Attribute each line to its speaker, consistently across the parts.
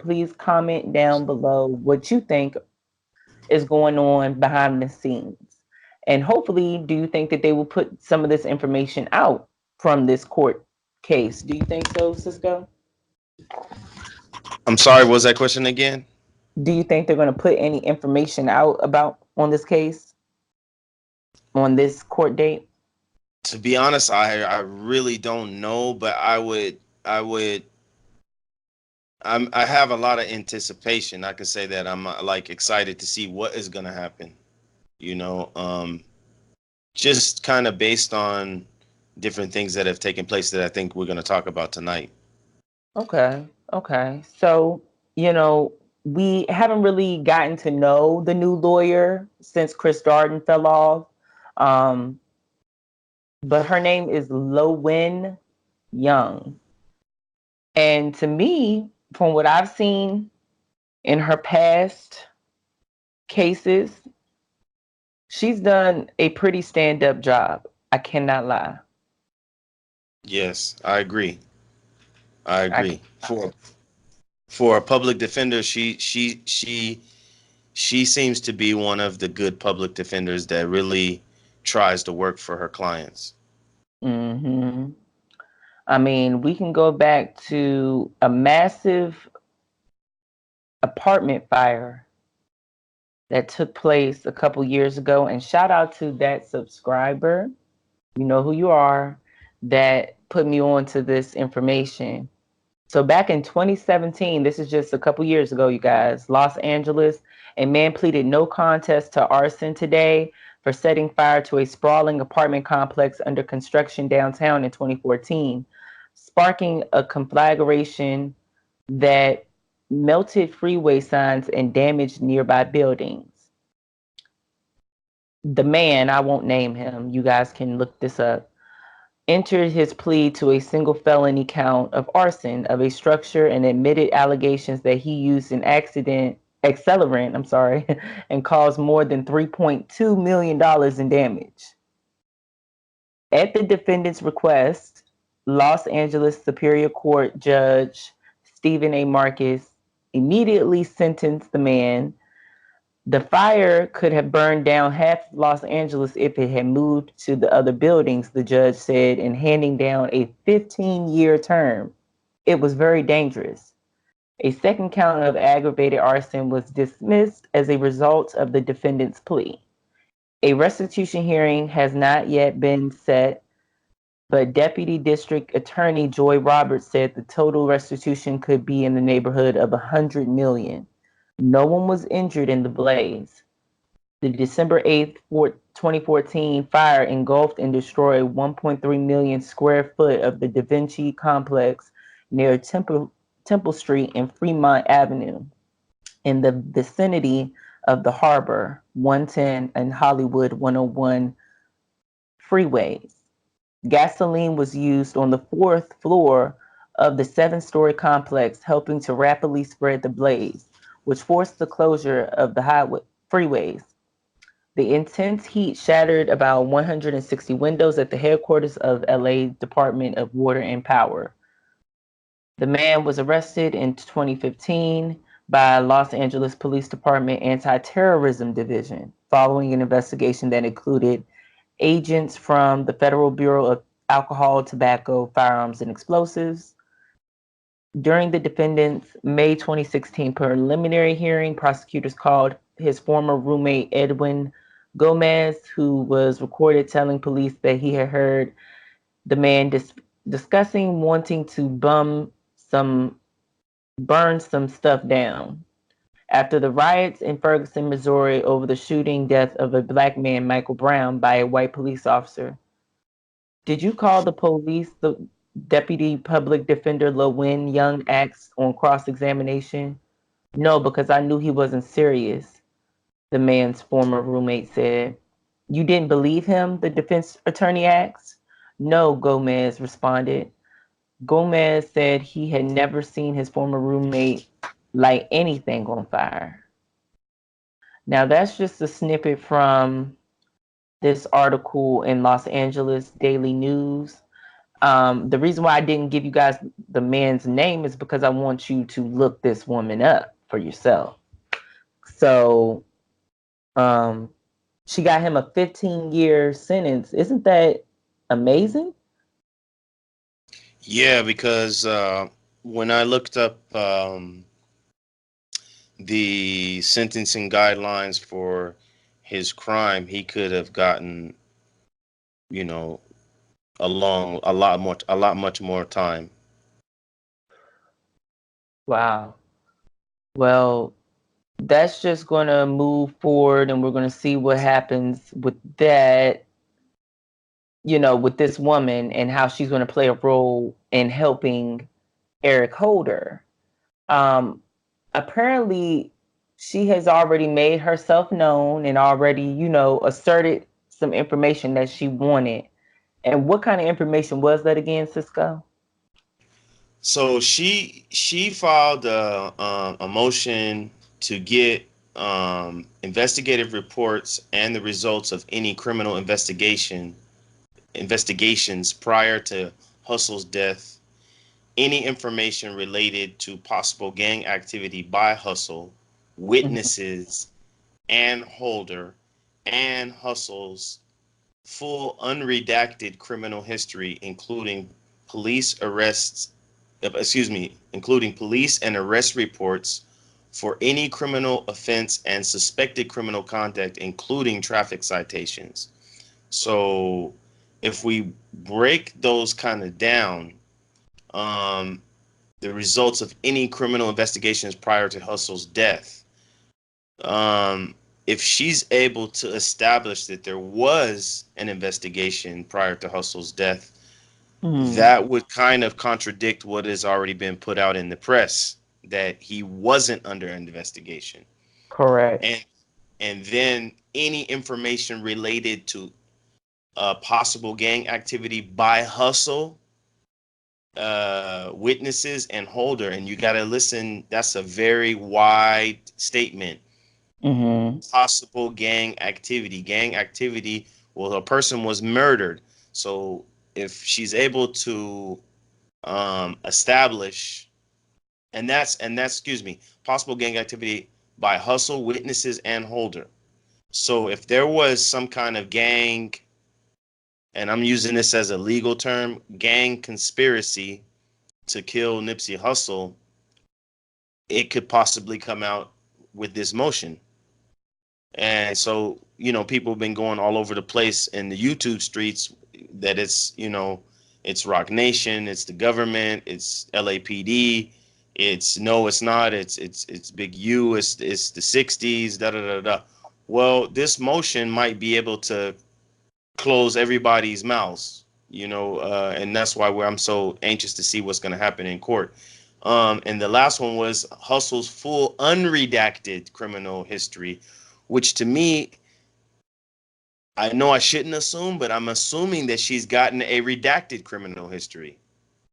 Speaker 1: Please comment down below what you think is going on behind the scenes. And hopefully, do you think that they will put some of this information out from this court case? Do you think so, Cisco?
Speaker 2: I'm sorry, what was that question again?
Speaker 1: Do you think they're going to put any information out about on this case on this court date?
Speaker 2: To be honest, I really don't know, but I have a lot of anticipation. I can say that I'm like excited to see what is gonna happen. You know, just kind of based on different things that have taken place that I think we're gonna talk about tonight.
Speaker 1: Okay. Okay. So, you know, we haven't really gotten to know the new lawyer since Chris Darden fell off. Um, but her name is Lowen Young. And to me, from what I've seen in her past cases, she's done a pretty stand up job. I cannot lie.
Speaker 2: Yes, I agree. I
Speaker 1: I
Speaker 2: agree. For a public defender, she seems to be one of the good public defenders that really tries to work for her clients.
Speaker 1: hmm I mean, we can go back to a massive apartment fire that took place a couple years ago. And shout out to that subscriber, you know who you are, that put me on to this information. So back in 2017, this is just a couple years ago, you guys, Los Angeles, a man pleaded no contest to arson today for setting fire to a sprawling apartment complex under construction downtown in 2014, sparking a conflagration that melted freeway signs and damaged nearby buildings. The man, I won't name him, you guys can look this up, entered his plea to a single felony count of arson of a structure and admitted allegations that he used an accelerant, and caused more than $3.2 million in damage. At the defendant's request, Los Angeles Superior Court Judge Stephen A. Marcus immediately sentenced the man. The fire could have burned down half of Los Angeles if it had moved to the other buildings, the judge said, in handing down a 15-year term. It was very dangerous. A second count of aggravated arson was dismissed as a result of the defendant's plea. A restitution hearing has not yet been set, but Deputy District Attorney Joy Roberts said the total restitution could be in the neighborhood of 100 million. No one was injured in the blaze. The December 8th, 2014 fire engulfed and destroyed 1.3 million square foot of the Da Vinci complex near Temple Street and Fremont Avenue in the vicinity of the Harbor 110 and Hollywood 101 freeways. Gasoline was used on the fourth floor of the seven-story complex, helping to rapidly spread the blaze, which forced the closure of the freeways. The intense heat shattered about 160 windows at the headquarters of LA Department of Water and Power. The man was arrested in 2015 by Los Angeles Police Department Anti-Terrorism Division following an investigation that included agents from the Federal Bureau of Alcohol, Tobacco, Firearms, and Explosives. During the defendant's May 2016 preliminary hearing, prosecutors called his former roommate Edwin Gomez, who was recorded telling police that he had heard the man discussing wanting to burn some stuff down. After the riots in Ferguson, Missouri, over the shooting death of a black man, Michael Brown, by a white police officer, did you call the police? The deputy public defender Lewin Young asked on cross-examination. No, because I knew he wasn't serious, the man's former roommate said. You didn't believe him? The defense attorney asked. No, Gomez responded. Gomez said he had never seen his former roommate light anything on fire. Now, that's just a snippet from this article in Los Angeles Daily News. The reason why I didn't give you guys the man's name is because I want you to look this woman up for yourself. So, um, she got him a 15-year sentence. Isn't that amazing?
Speaker 2: Yeah, because when I looked up the sentencing guidelines for his crime, he could have gotten, you know, a lot much more time.
Speaker 1: Wow. Well, that's just going to move forward and we're going to see what happens with that, with this woman and how she's going to play a role in helping Eric Holder. Um, Apparently, she has already made herself known and already, asserted some information that she wanted. And what kind of information was that again, Cisco?
Speaker 2: So she filed a motion to get investigative reports and the results of any criminal investigations prior to Hustle's death, any information related to possible gang activity by Hustle,
Speaker 1: Mm-hmm.
Speaker 2: witnesses, and Holder, and Hustle's full unredacted criminal history, including police and arrest reports for any criminal offense and suspected criminal conduct, including traffic citations. So if we break those kind of down, um, the results of any criminal investigations prior to Hustle's death, um, if she's able to establish that there was an investigation prior to Hustle's death,
Speaker 1: Mm-hmm.
Speaker 2: that would kind of contradict what has already been put out in the press that he wasn't under investigation.
Speaker 1: Correct.
Speaker 2: And then any information related to possible gang activity by Hustle, witnesses, and Holder. And you got to listen, that's a very wide statement.
Speaker 1: Mm-hmm.
Speaker 2: Possible gang activity, well, a person was murdered. So if she's able to establish, and that's excuse me, possible gang activity by Hustle, witnesses, and Holder. So if there was some kind of gang, and I'm using this as a legal term, gang conspiracy to kill Nipsey Hussle, it could possibly come out with this motion. And so, people have been going all over the place in the YouTube streets that it's Rock Nation, it's the government, it's LAPD, it's no, it's not, it's Big U, it's the 60s, da da da da. Well, this motion might be able to close everybody's mouths, and that's why I'm so anxious to see what's going to happen in court. And the last one was Hustle's full unredacted criminal history, which to me, I know I shouldn't assume, but I'm assuming that she's gotten a redacted criminal history.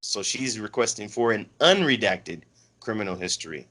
Speaker 2: So she's requesting for an unredacted criminal history,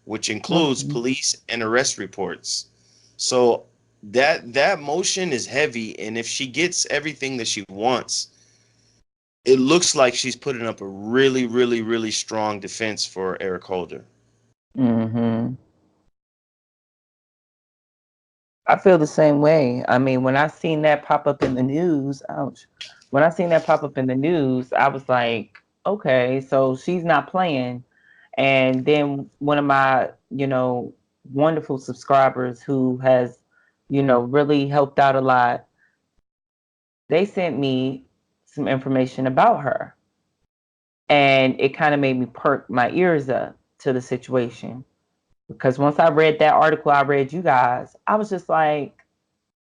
Speaker 2: which includes
Speaker 1: Okay.
Speaker 2: police and arrest reports. So that motion is heavy, and if she gets everything that she wants, it looks like she's putting up a really, really, really strong defense for Eric Holder.
Speaker 1: Mm-hmm. I feel the same way. I mean, when I seen that pop up in the news, ouch. When I seen that pop up in the news, I was like, okay, so she's not playing. And then one of my, wonderful subscribers who has, really helped out a lot, they sent me some information about her. And it kind of made me perk my ears up to the situation. Because once I read that article I read you guys, I was just like,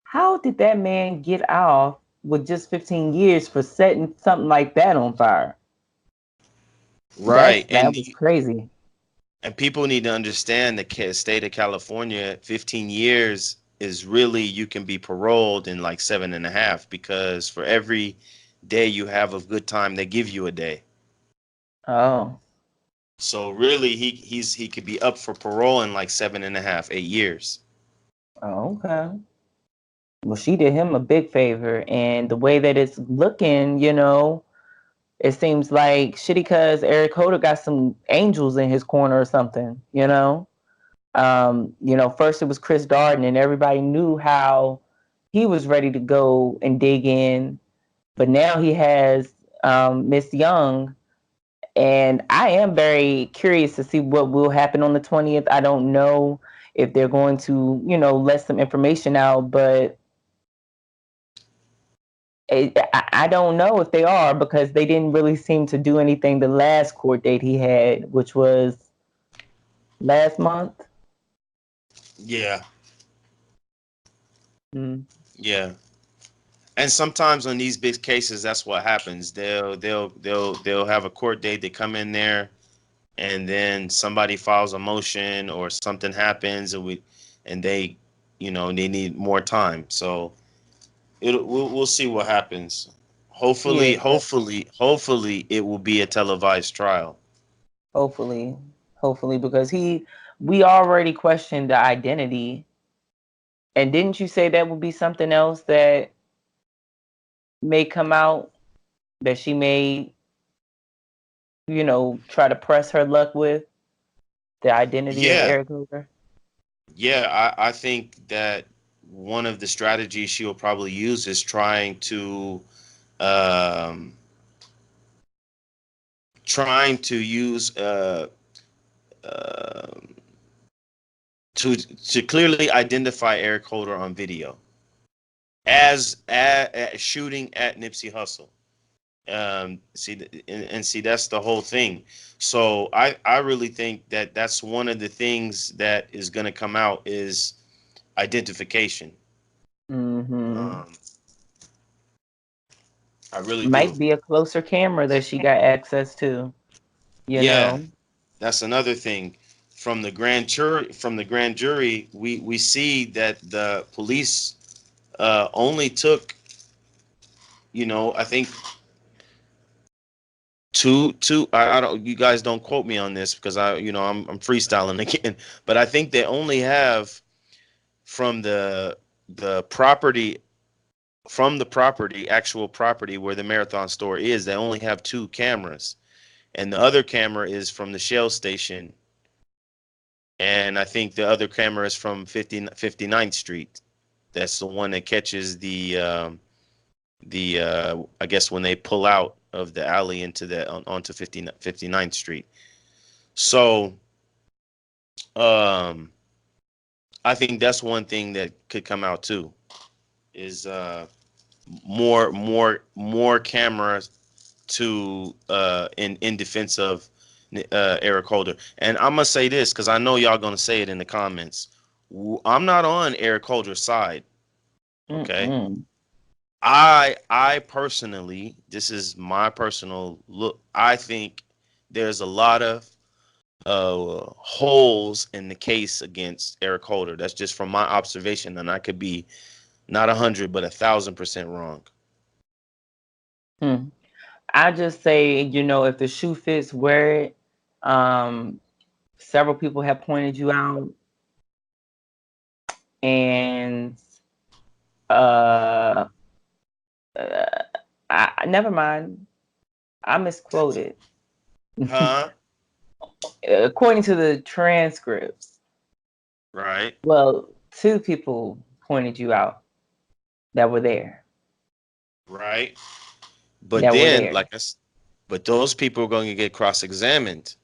Speaker 1: how did that man get off with just 15 years for setting something like that on fire?
Speaker 2: Right.
Speaker 1: That was crazy.
Speaker 2: And people need to understand the state of California, 15 years is really, you can be paroled in like 7.5, because for every day you have of good time, they give you a day.
Speaker 1: Oh,
Speaker 2: So really, he could be up for parole in like 7.5, 8 years.
Speaker 1: okay. Well, she did him a big favor, and the way that it's looking, it seems like shitty cuz Eric Holder got some angels in his corner or something, you know? First it was Chris Darden and everybody knew how he was ready to go and dig in, but now he has Miss Young, and I am very curious to see what will happen on the 20th. I don't know if they're going to, let some information out, but I don't know if they are because they didn't really seem to do anything the last court date he had, which was last month.
Speaker 2: Yeah,
Speaker 1: Mm.
Speaker 2: yeah. And sometimes on these big cases, that's what happens. They'll have a court date. They come in there, and then somebody files a motion or something happens, and they, they need more time. So we'll see what happens.
Speaker 1: Yeah,
Speaker 2: Hopefully, it will be a televised trial.
Speaker 1: hopefully, hopefully, because we already questioned the identity, and didn't you say that would be something else that may come out that she may, try to press her luck with the identity of
Speaker 2: Yeah,
Speaker 1: Eric Hoover?
Speaker 2: yeah. I think that one of the strategies she will probably use is um, trying to use uh, to clearly identify Eric Holder on video as shooting at Nipsey Hussle. See, that's the whole thing. So I really think that that's one of the things that is going to come out is identification.
Speaker 1: Mm-hmm.
Speaker 2: Um, I really do.
Speaker 1: Might be a closer camera that she got access to, you
Speaker 2: Yeah,
Speaker 1: know.
Speaker 2: that's another thing. From the grand jury, we see that the police only took, I think two. I don't. You guys don't quote me on this because I'm freestyling again. But I think they only have from the property actual property where the marathon store is. They only have two cameras, and the other camera is from the Shell station, and I think the other camera is from 59th Street. That's the one that catches the I guess when they pull out of the alley into onto 59th Street. So um I think that's one thing that could come out too is more cameras to in defense of Eric Holder. And I'm gonna say this because I know y'all gonna say it in the comments. I'm not on Eric Holder's side. Okay,
Speaker 1: Mm-mm.
Speaker 2: I personally, this is my personal look. I think there's a lot of holes in the case against Eric Holder. That's just from my observation, and I could be not 100, but 1,000% wrong.
Speaker 1: Hmm. I just say, if the shoe fits, wear it. Um, Several people have pointed you out, and uh, uh never mind. I misquoted.
Speaker 2: Huh?
Speaker 1: According to the transcripts,
Speaker 2: Right.
Speaker 1: well, two people pointed you out that were there.
Speaker 2: Right. But
Speaker 1: That were
Speaker 2: then,
Speaker 1: there.
Speaker 2: but those people are going to get cross-examined,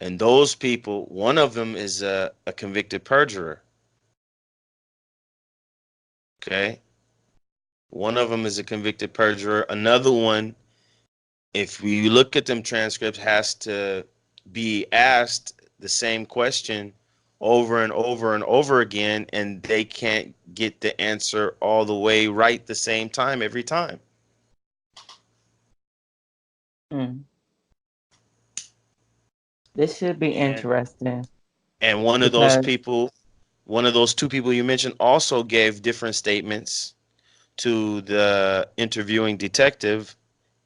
Speaker 2: and those people, one of them is a convicted perjurer. Okay. One of them is a convicted perjurer. Another one, if we look at them transcripts, has to be asked the same question over and over and over again, and they can't get the answer all the way right the same time every time.
Speaker 1: Mm. This should be
Speaker 2: And
Speaker 1: interesting
Speaker 2: and
Speaker 1: because
Speaker 2: one of those two people you mentioned also gave different statements to the interviewing detective,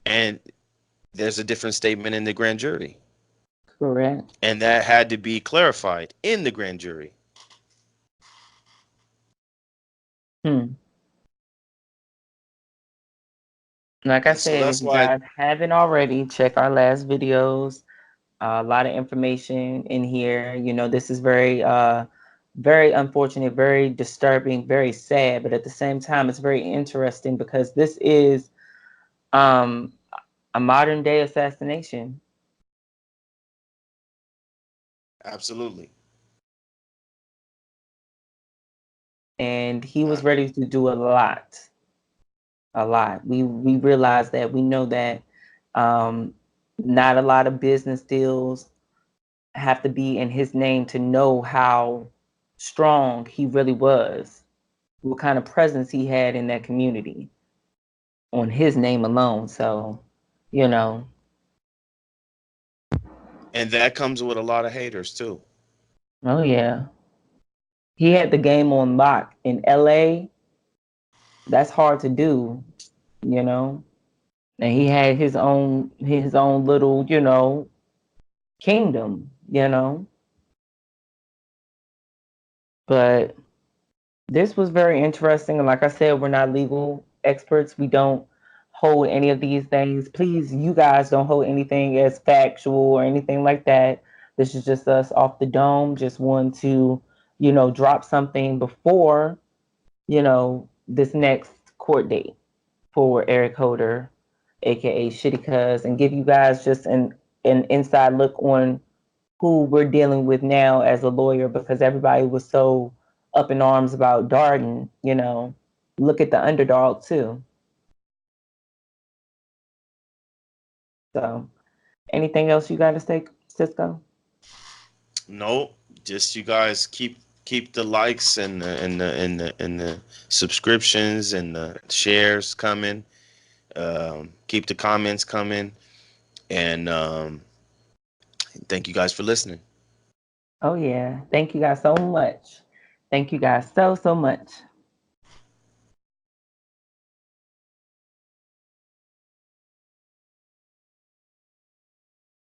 Speaker 2: and there's a different statement in the grand jury.
Speaker 1: correct.
Speaker 2: And that had to be clarified in the grand jury.
Speaker 1: Hmm. Like I
Speaker 2: And so
Speaker 1: said, if
Speaker 2: that's
Speaker 1: you
Speaker 2: why,
Speaker 1: guys haven't already, check our last videos. A lot of information in here. You know, this is very unfortunate, very disturbing, very sad, but at the same time, it's very interesting because this is um, a modern day assassination,
Speaker 2: absolutely.
Speaker 1: and he
Speaker 2: Uh,
Speaker 1: was ready to do a lot, a lot. We realize that, we know that um, not a lot of business deals have to be in his name to know how strong he really was, what kind of presence he had in that community on his name alone. So, you know,
Speaker 2: and that comes with a lot of haters too.
Speaker 1: oh yeah, he had the game on lock in LA. That's hard to do, you know. And he had his own little, kingdom, you know. But this was very interesting. And like I said, we're not legal experts. We don't hold any of these things. Please, you guys don't hold anything as factual or anything like that. This is just us off the dome, just want to, drop something before, this next court date for Eric Holder, aka Shitty Cuz, and give you guys just an inside look on who we're dealing with now as a lawyer, because everybody was so up in arms about Darden, look at the underdog too. So anything else you got to say, Cisco?
Speaker 2: No, just you guys keep the likes and the subscriptions and the shares coming. Keep the comments coming, and thank you guys for listening.
Speaker 1: Oh yeah, thank you guys so much. Thank you guys so much.